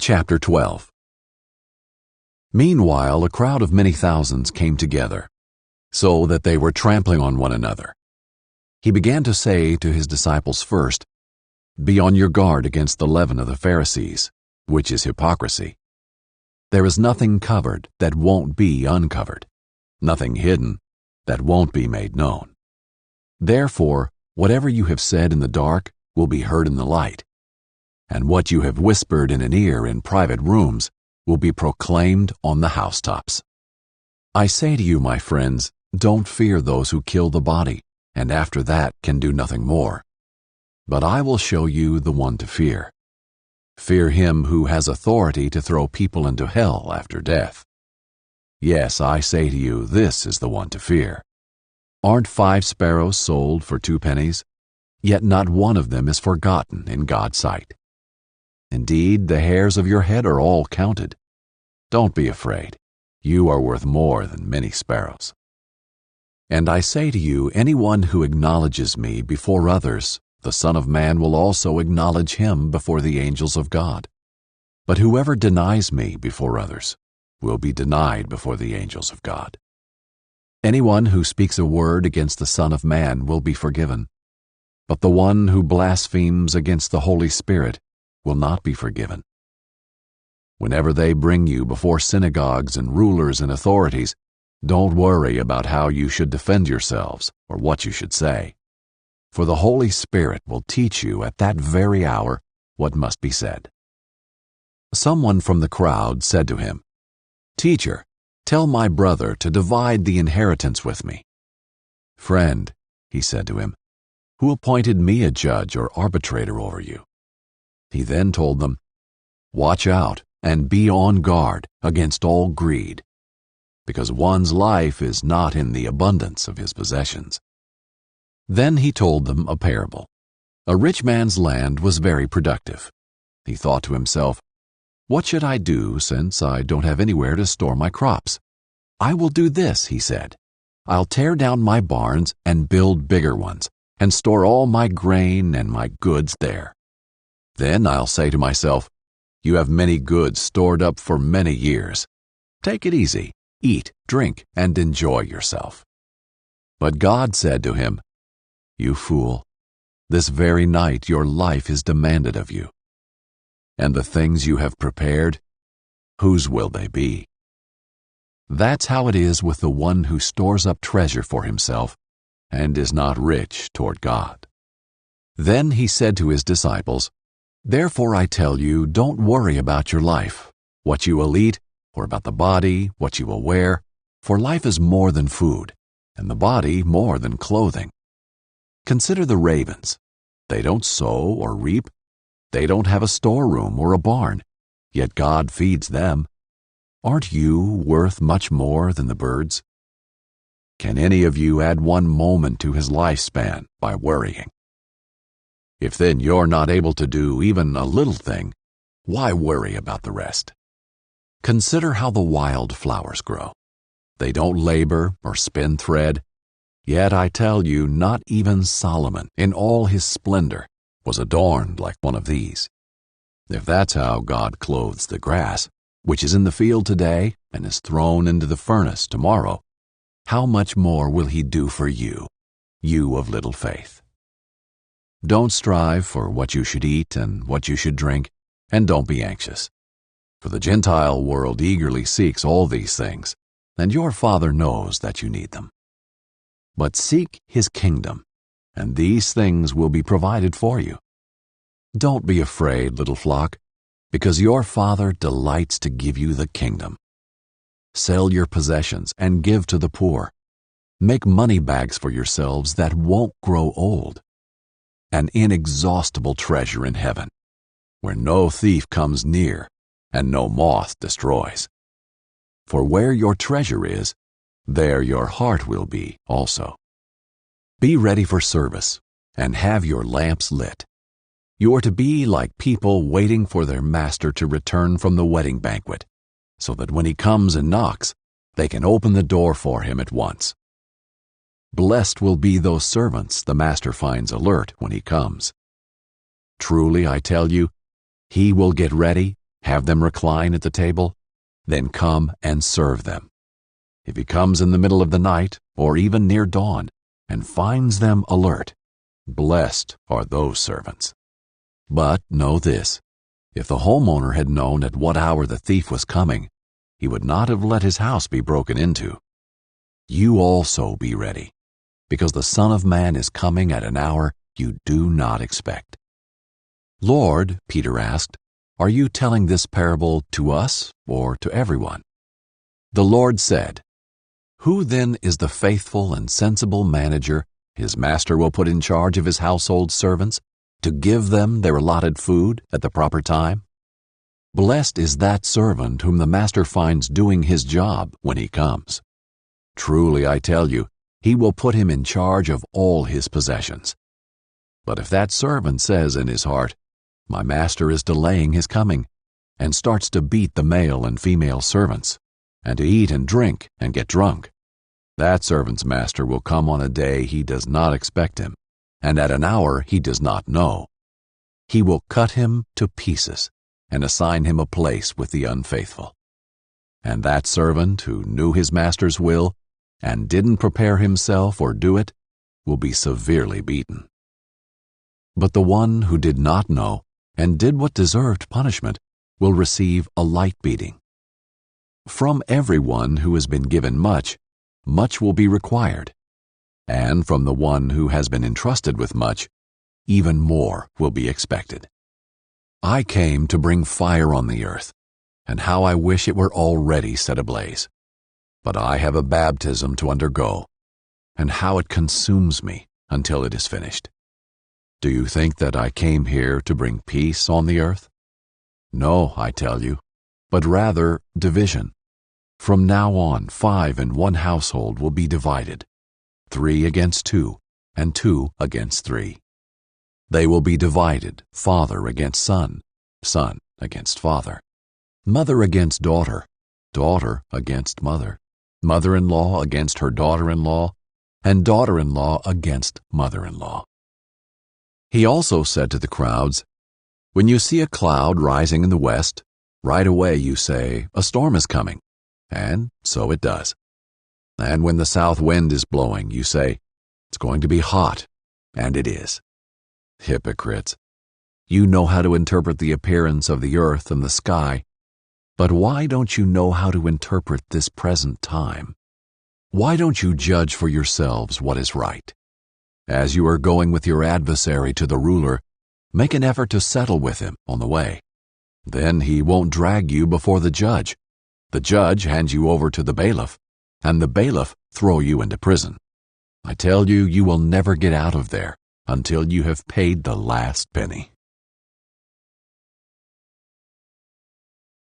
Chapter 12. Meanwhile, a crowd of many thousands came together, so that they were trampling on one another. He began to say to his disciples first, "Be on your guard against the leaven of the Pharisees, which is hypocrisy. There is nothing covered that won't be uncovered, nothing hidden that won't be made known. Therefore, whatever you have said in the dark will be heard in the light, and what you have whispered in an ear in private rooms will be proclaimed on the housetops. I say to you, my friends, don't fear those who kill the body, and after that can do nothing more. But I will show you the one to fear. Fear him who has authority to throw people into hell after death. Yes, I say to you, this is the one to fear. Aren't 5 sparrows sold for 2 pennies? Yet not one of them is forgotten in God's sight. Indeed, the hairs of your head are all counted. Don't be afraid. You are worth more than many sparrows. And I say to you, anyone who acknowledges me before others, the Son of Man will also acknowledge him before the angels of God. But whoever denies me before others will be denied before the angels of God. Anyone who speaks a word against the Son of Man will be forgiven, but the one who blasphemes against the Holy Spirit will not be forgiven. Whenever they bring you before synagogues and rulers and authorities, don't worry about how you should defend yourselves or what you should say, for the Holy Spirit will teach you at that very hour what must be said." Someone from the crowd said to him, "Teacher, tell my brother to divide the inheritance with me." "Friend," he said to him, "who appointed me a judge or arbitrator over you?" He then told them, "Watch out and be on guard against all greed, because one's life is not in the abundance of his possessions." Then he told them a parable. A rich man's land was very productive. He thought to himself, "What should I do since I don't have anywhere to store my crops? I will do this," he said. "I'll tear down my barns and build bigger ones, and store all my grain and my goods there. Then I'll say to myself, you have many goods stored up for many years. Take it easy, eat, drink, and enjoy yourself." But God said to him, "You fool, this very night your life is demanded of you. And the things you have prepared, whose will they be?" That's how it is with the one who stores up treasure for himself and is not rich toward God. Then he said to his disciples, "Therefore I tell you, don't worry about your life, what you will eat, or about the body, what you will wear, for life is more than food, and the body more than clothing. Consider the ravens. They don't sow or reap. They don't have a storeroom or a barn, yet God feeds them. Aren't you worth much more than the birds? Can any of you add 1 moment to his lifespan by worrying? If then you're not able to do even a little thing, why worry about the rest? Consider how the wild flowers grow. They don't labor or spin thread. Yet I tell you, not even Solomon, in all his splendor, was adorned like one of these. If that's how God clothes the grass, which is in the field today and is thrown into the furnace tomorrow, how much more will he do for you, you of little faith? Don't strive for what you should eat and what you should drink, and don't be anxious. For the Gentile world eagerly seeks all these things, and your Father knows that you need them. But seek his kingdom, and these things will be provided for you. Don't be afraid, little flock, because your Father delights to give you the kingdom. Sell your possessions and give to the poor. Make money bags for yourselves that won't grow old, an inexhaustible treasure in heaven, where no thief comes near and no moth destroys. For where your treasure is, there your heart will be also. Be ready for service, and have your lamps lit. You are to be like people waiting for their master to return from the wedding banquet, so that when he comes and knocks, they can open the door for him at once. Blessed will be those servants the master finds alert when he comes. Truly, I tell you, he will get ready have them recline at the table, then come and serve them. If he comes in the middle of the night, or even near dawn, and finds them alert, blessed are those servants. But know this, if the homeowner had known at what hour the thief was coming, he would not have let his house be broken into. You also be ready, because the Son of Man is coming at an hour you do not expect. Lord, Peter asked, are you telling this parable to us or to everyone? The Lord said, who then is the faithful and sensible manager his master will put in charge of his household servants to give them their allotted food at the proper time? Blessed is that servant whom the master finds doing his job when he comes. Truly, I tell you, he will put him in charge of all his possessions. But if that servant says in his heart, my master is delaying his coming, and starts to beat the male and female servants, and to eat and drink and get drunk, that servant's master will come on a day he does not expect him, and at an hour he does not know. He will cut him to pieces and assign him a place with the unfaithful. And that servant who knew his master's will and didn't prepare himself or do it will be severely beaten. But the one who did not know and did what deserved punishment will receive a light beating. From everyone who has been given much, much will be required, and from the one who has been entrusted with much, even more will be expected. I came to bring fire on the earth, and how I wish it were already set ablaze. But I have a baptism to undergo, and how it consumes me until it is finished. Do you think that I came here to bring peace on the earth? No, I tell you, but rather division. From now on, 5 in one household will be divided, 3 against 2, and 2 against 3. They will be divided, father against son, son against father, mother against daughter, daughter against mother, mother-in-law against her daughter-in-law, and daughter-in-law against mother-in-law. He also said to the crowds, when you see a cloud rising in the west, right away you say, a storm is coming. And so it does. And when the south wind is blowing, you say, it's going to be hot, and it is. Hypocrites! You know how to interpret the appearance of the earth and the sky, but why don't you know how to interpret this present time? Why don't you judge for yourselves what is right? As you are going with your adversary to the ruler, make an effort to settle with him on the way. Then he won't drag you before the judge. The judge hands you over to the bailiff, and the bailiff throw you into prison. I tell you, you will never get out of there until you have paid the last penny.